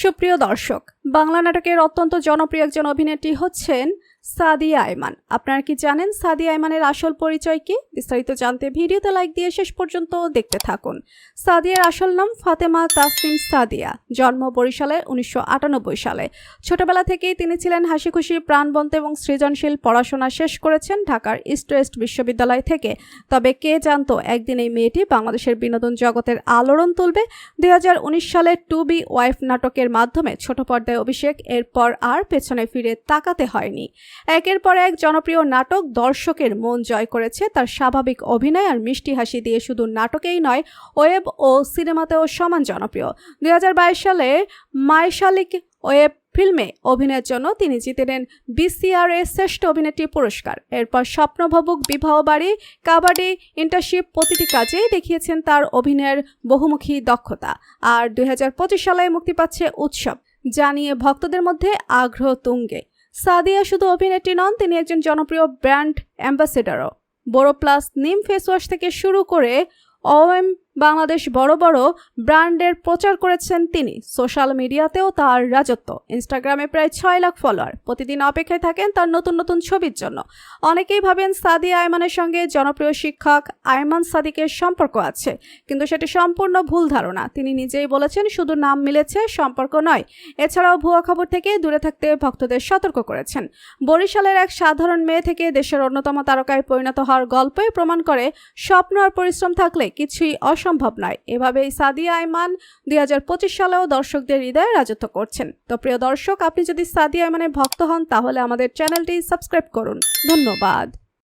সুপ্রিয় দর্শক, বাংলা নাটকের অত্যন্ত জনপ্রিয় একজন অভিনেত্রী হচ্ছেন সাদিয়া আইমান। আপনারা কি জানেন সাদিয়া আইমানের আসল পরিচয় কি? বিস্তারিত জানতে ভিডিওতে লাইক দিয়ে শেষ পর্যন্ত দেখতে থাকুন। সাদিয়ার আসল নাম ফাতেমা তাসনিম সাদিয়া। জন্ম বরিশালে 1998 সালে। ছোটবেলা থেকেই তিনি ছিলেন হাসিখুশি, প্রাণবন্ত এবং সৃজনশীল। পড়াশোনা শেষ করেছেন ঢাকার ইস্ট ওয়েস্ট বিশ্ববিদ্যালয় থেকে। তবে কে জানতো একদিন এই মেয়েটি বাংলাদেশের বিনোদন জগতের আলোড়ন তুলবে। 2019 সালে টু বি ওয়াইফ নাটকের মাধ্যমে ছোট পর্দায় অভিষেক। এরপর আর পেছনে ফিরে তাকাতে হয়নি। একের পর এক জনপ্রিয় নাটক দর্শকের মন জয় করেছে। তার স্বাভাবিক অভিনয় আর মিষ্টি হাসি দিয়ে শুধু নাটকেই নয়, ওয়েব ও সিনেমাতেও সমান জনপ্রিয়। 2022 সালে মাইশালিক ওয়েব ফিল্মে অভিনয়ের জন্য তিনি জিতেন BCRA শ্রেষ্ঠ অভিনেত্রী পুরস্কার। এরপর স্বপ্নভবুক, বিবাহ বাড়ি, কাবাডি, ইন্টার্নশিপ প্রতিটি কাজেই দেখিয়েছেন তার অভিনয়ের বহুমুখী দক্ষতা। আর 2025 সালে মুক্তি পাচ্ছে উৎসব, যা নিয়ে ভক্তদের মধ্যে আগ্রহ তুঙ্গে। সাদিয়া শুধু অভিনেত্রী নন, তিনি একজন জনপ্রিয় ব্র্যান্ড অ্যাম্বাসেডারও। বোরো প্লাস নিম ফেস ওয়াশ থেকে শুরু করে OM বাংলাদেশ বড় বড় ব্র্যান্ডের প্রচার করেছেন তিনি। সোশ্যাল মিডিয়াতেও তার রাজত্ব। ইনস্টাগ্রামে প্রায় 6 লাখ ফলোয়ার। প্রতিদিন অপেক্ষায় থাকেন তার নতুন নতুন ছবির জন্য। অনেকেই ভাবেন সাদিয়া আইমানের সঙ্গে জনপ্রিয় শিক্ষক আইমান সাদিকের সম্পর্ক আছে, কিন্তু সেটি সম্পূর্ণ ভুল ধারণা। তিনি নিজেই বলেছেন শুধু নাম মিলেছে, সম্পর্ক নয়। এছাড়াও ভুয়া খবর থেকে দূরে থাকতে ভক্তদের সতর্ক করেছেন। বরিশালের এক সাধারণ মেয়ে থেকে দেশের অন্যতম তারকায় পরিণত হওয়ার গল্পই প্রমাণ করে স্বপ্ন আর পরিশ্রম থাকলে কিছুই অসম্ভব নয়। এভাবেই সাদিয়া আইমান 2025 সালেও দর্শকদের হৃদয়ে রাজত্ব করছেন। তো প্রিয় দর্শক, আপনি যদি সাদিয়া আইমানের ভক্ত হন তাহলে আমাদের চ্যানেলটি সাবস্ক্রাইব করুন। ধন্যবাদ।